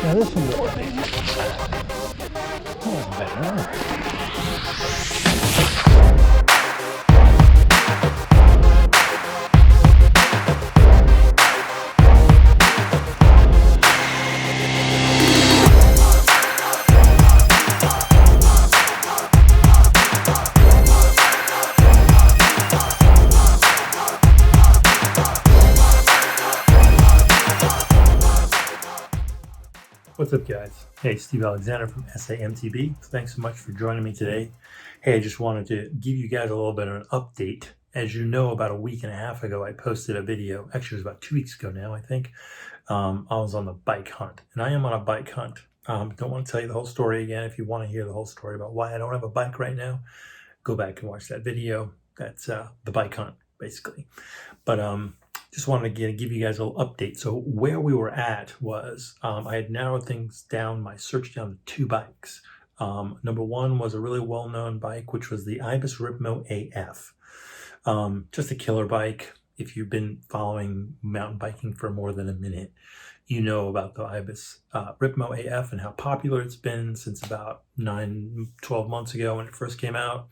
Now this one more. Oh, better. What's up, guys? Hey, Steve Alexander from SAMTB. Thanks so much for joining me today. Hey, I just wanted to give you guys a little bit of an update. As you know, about a week and a half ago, I posted a video. Actually, it was about 2 weeks ago now, I think. I was on the bike hunt, and I am on a bike hunt. Don't want to tell you the whole story again. If you want to hear the whole story about why I don't have a bike right now, go back and watch that video. That's the bike hunt, basically. But just wanted to give you guys a little update. So where we were at was I had narrowed things down, my search down to 2 bikes. Number one was a really well-known bike, which was the Ibis Ripmo AF. Just a killer bike. If you've been following mountain biking for more than a minute, you know about the Ibis Ripmo AF and how popular it's been since about 9-12 months ago when it first came out.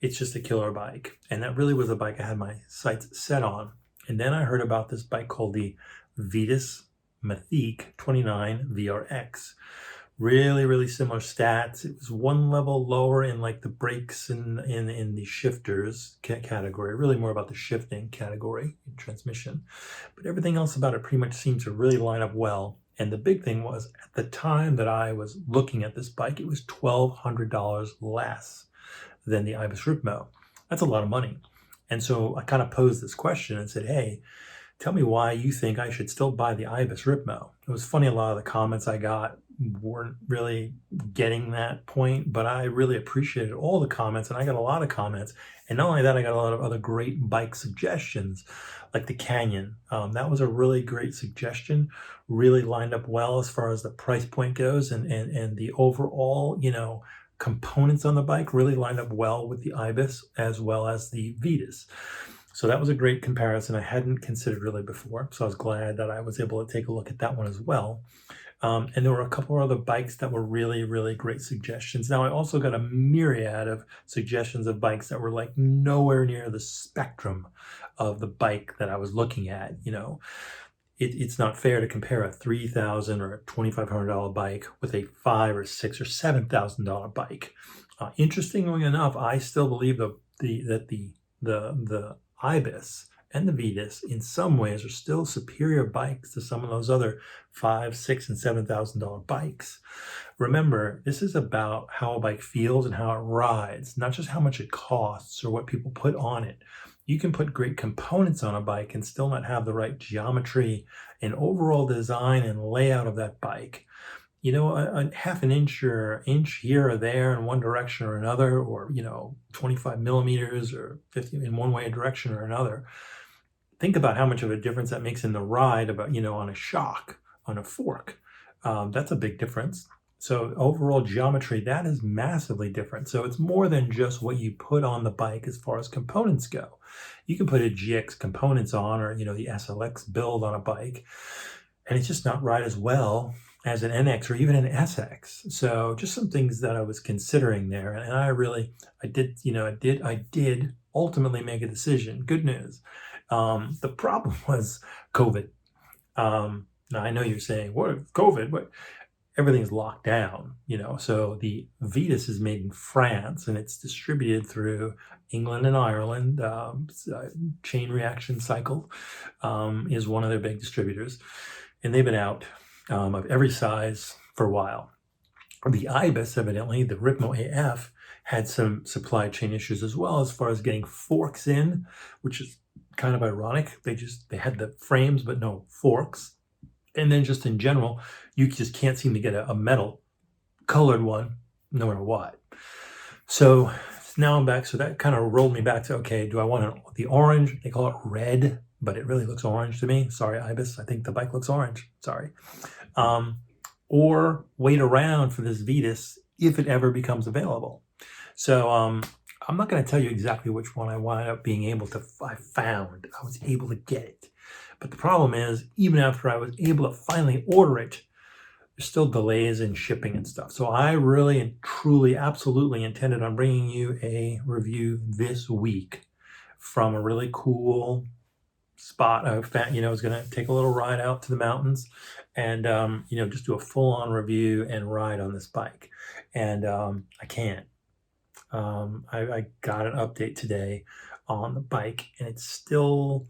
It's just a killer bike. And that really was a bike I had my sights set on. And then I heard about this bike called the Vitus Mythique 29 VRX. Really, really similar stats. It was one level lower in like the brakes and in the shifters category, really more about the shifting category in transmission. But everything else about it pretty much seemed to really line up well. And the big thing was, at the time that I was looking at this bike, it was $1,200 less than the Ibis Ripmo. That's a lot of money. And so I kind of posed this question and said, hey, tell me why you think I should still buy the Ibis Ripmo. It was funny, a lot of the comments I got weren't really getting that point, but I really appreciated all the comments, and I got a lot of comments. And not only that, I got a lot of other great bike suggestions, like the Canyon. That was a really great suggestion, really lined up well as far as the price point goes, and the overall, components on the bike really lined up well with the Ibis as well as the Vitus. So that was a great comparison I hadn't considered really before. So I was glad that I was able to take a look at that one as well. And there were a couple of other bikes that were really, really great suggestions. Now, I also got a myriad of suggestions of bikes that were like nowhere near the spectrum of the bike that I was looking at. It's not fair to compare a $3,000 or a $2,500 bike with a $5,000 or $6,000 or $7,000 bike. Interestingly enough, I still believe that the Ibis and the Vitus in some ways are still superior bikes to some of those other $5,000, $6,000, and $7,000 bikes. Remember, this is about how a bike feels and how it rides, not just how much it costs or what people put on it. You can put great components on a bike and still not have the right geometry and overall design and layout of that bike. A half an inch or inch here or there in one direction or another, or 25 millimeters or 50 in one way direction or another. Think about how much of a difference that makes in the ride about, on a shock, on a fork. That's a big difference. So overall geometry, that is massively different. So it's more than just what you put on the bike as far as components go. You can put a GX components on, or, the SLX build on a bike, and it's just not ride as well as an NX or even an SX. So just some things that I was considering there. And I did ultimately make a decision. Good news. The problem was COVID. Now I know you're saying, what, COVID? What? Everything's locked down, so the Vitus is made in France and it's distributed through England and Ireland. Chain Reaction Cycle is one of their big distributors, and they've been out of every size for a while. The Ibis, evidently, the Ripmo AF, had some supply chain issues as well as far as getting forks in, which is kind of ironic. They had the frames but no forks. And then just in general, you just can't seem to get a metal colored one, no matter what. So now I'm back. So that kind of rolled me back to, okay, do I want the orange? They call it red, but it really looks orange to me. Sorry, Ibis. I think the bike looks orange. Sorry. Or wait around for this Vitus if it ever becomes available. So I'm not going to tell you exactly which one I wound up being able to, I was able to get it. But the problem is, even after I was able to finally order it, there's still delays in shipping and stuff. So I really and truly, absolutely intended on bringing you a review this week from a really cool spot. I found, I was going to take a little ride out to the mountains and, just do a full-on review and ride on this bike. And I can't. I got an update today on the bike, and it's still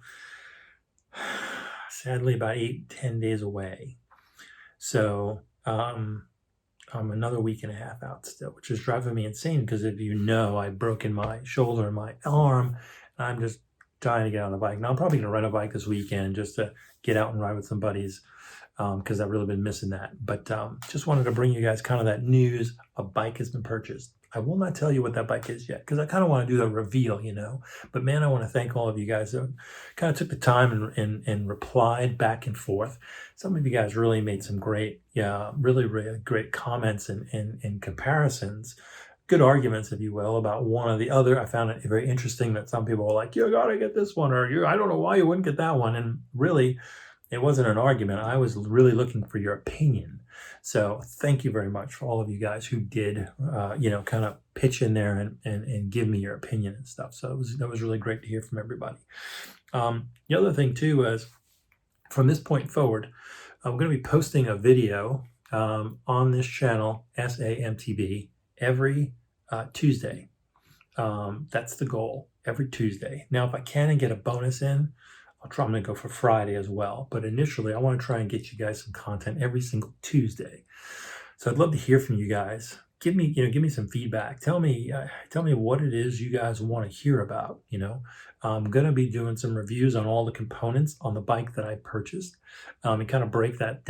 sadly about 8-10 days away. So I'm another week and a half out still, which is driving me insane because I've broken my shoulder and my arm. And I'm just trying to get on a bike. Now I'm probably going to ride a bike this weekend just to get out and ride with some buddies because I've really been missing that. But just wanted to bring you guys kind of that news. A bike has been purchased. I will not tell you what that bike is yet because I kind of want to do the reveal, But man, I want to thank all of you guys that kind of took the time and replied back and forth. Some of you guys really made some great, really, really great comments and comparisons. Good arguments, if you will, about one or the other. I found it very interesting that some people were like, you got to get this one, or I don't know why you wouldn't get that one. And really, it wasn't an argument. I was really looking for your opinion. So thank you very much for all of you guys who did, kind of pitch in there and give me your opinion and stuff. So that was really great to hear from everybody. The other thing too was, from this point forward, I'm going to be posting a video on this channel, SAMTB, every Tuesday. That's the goal, every Tuesday. Now, if I can and get a bonus in, I'm going to go for Friday as well. But initially, I want to try and get you guys some content every single Tuesday. So I'd love to hear from you guys. Give me some feedback. Tell me what it is you guys want to hear about. I'm going to be doing some reviews on all the components on the bike that I purchased, and kind of break that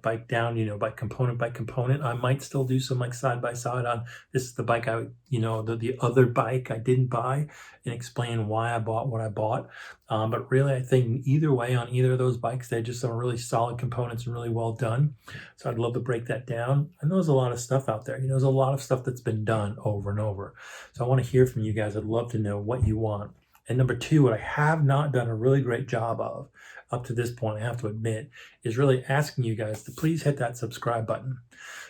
bike down, by component. I might still do some like side by side on this is the bike the other bike I didn't buy, and explain why I bought what I bought. But really, I think either way on either of those bikes, they're just some really solid components and really well done. So I'd love to break that down. I know there's a lot of stuff out there. There's a lot of stuff that's been done over and over. So I want to hear from you guys. I'd love to know what you want. And number two, what I have not done a really great job of up to this point, I have to admit, is really asking you guys to please hit that subscribe button.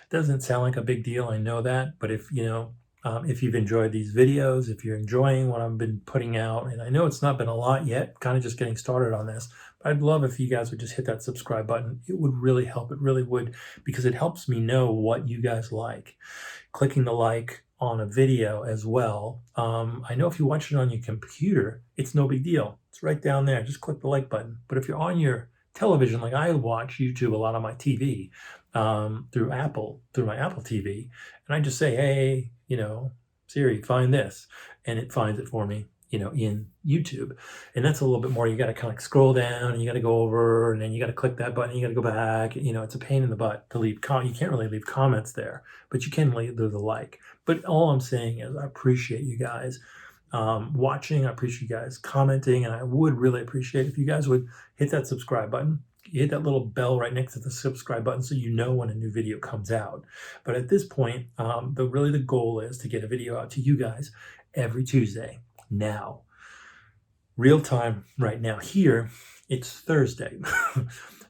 It doesn't sound like a big deal, I know that, but if you've enjoyed these videos, if you're enjoying what I've been putting out, and I know it's not been a lot yet, kind of just getting started on this, but I'd love if you guys would just hit that subscribe button. It would really help. It really would, because it helps me know what you guys like. Clicking the like on a video as well. I know if you watch it on your computer, it's no big deal. It's right down there. Just click the like button. But if you're on your television, like I watch YouTube a lot on my TV, through my Apple TV, and I just say, hey, Siri, find this, and it finds it for me, in YouTube. And that's a little bit more, you got to kind of scroll down and you got to go over, and then you got to click that button, you got to go back, it's a pain in the butt to leave you can't really leave comments there, but you can leave the like. But all I'm saying is I appreciate you guys watching. I appreciate you guys commenting, and I would really appreciate if you guys would hit that subscribe button. You hit that little bell right next to the subscribe button so you know when a new video comes out. But at this point, the goal is to get a video out to you guys every Tuesday. Now, real time right now here, it's Thursday.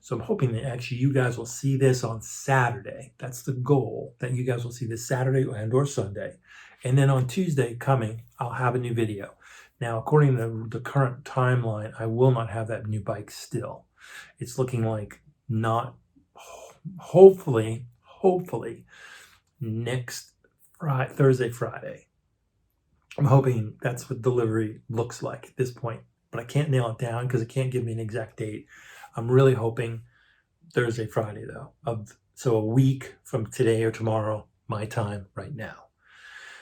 So I'm hoping that actually you guys will see this on Saturday. That's the goal, that you guys will see this Saturday and or Sunday. And then on Tuesday coming, I'll have a new video. Now, according to the current timeline, I will not have that new bike still. It's looking like not, hopefully, next Thursday, Friday. I'm hoping that's what delivery looks like at this point, but I can't nail it down because it can't give me an exact date. I'm really hoping Thursday, Friday though. So a week from today or tomorrow, my time right now.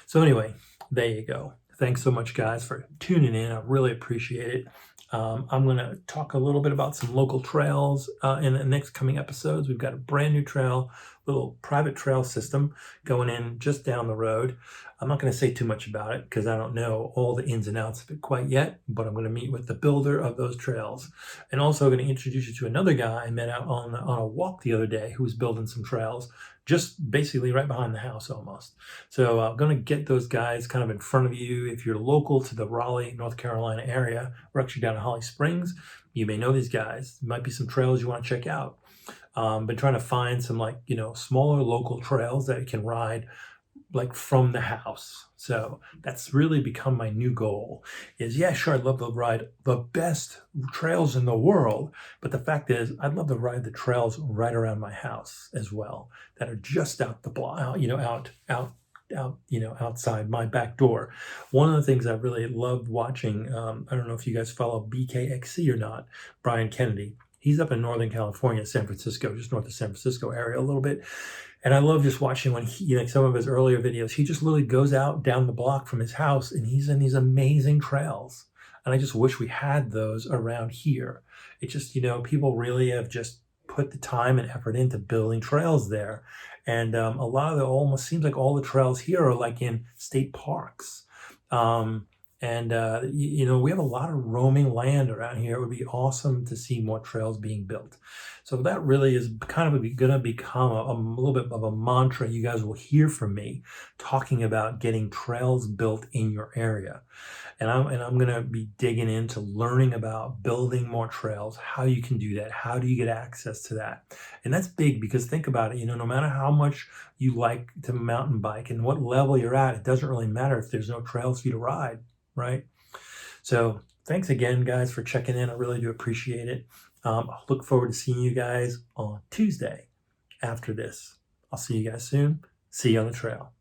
So anyway, there you go. Thanks so much, guys, for tuning in. I really appreciate it. I'm going to talk a little bit about some local trails in the next coming episodes. We've got a brand new trail, little private trail system going in just down the road. I'm not going to say too much about it because I don't know all the ins and outs of it quite yet, but I'm going to meet with the builder of those trails. And also going to introduce you to another guy I met out on a walk the other day who was building some trails just basically right behind the house almost. So I'm going to get those guys kind of in front of you. If you're local to the Raleigh, North Carolina area, we're actually down in Holly Springs. You may know these guys. There might be some trails you want to check out. Been trying to find some smaller local trails that you can ride like from the house. So that's really become my new goal is, yeah, sure, I'd love to ride the best trails in the world. But the fact is, I'd love to ride the trails right around my house as well that are just out the block, outside my back door. One of the things I really loved watching, I don't know if you guys follow BKXC or not, Brian Kennedy. He's up in Northern California, San Francisco, just north of San Francisco area a little bit. And I love just watching when he, some of his earlier videos, he just literally goes out down the block from his house and he's in these amazing trails. And I just wish we had those around here. It just, people really have just put the time and effort into building trails there. And a lot of it almost seems like all the trails here are like in state parks. We have a lot of roaming land around here. It would be awesome to see more trails being built. So that really is kind of going to become a little bit of a mantra. You guys will hear from me talking about getting trails built in your area. And I'm going to be digging into learning about building more trails, how you can do that, how do you get access to that. And that's big because think about it, no matter how much you like to mountain bike and what level you're at, it doesn't really matter if there's no trails for you to ride. Right? So thanks again, guys, for checking in. I really do appreciate it. I look forward to seeing you guys on Tuesday after this. I'll see you guys soon. See you on the trail.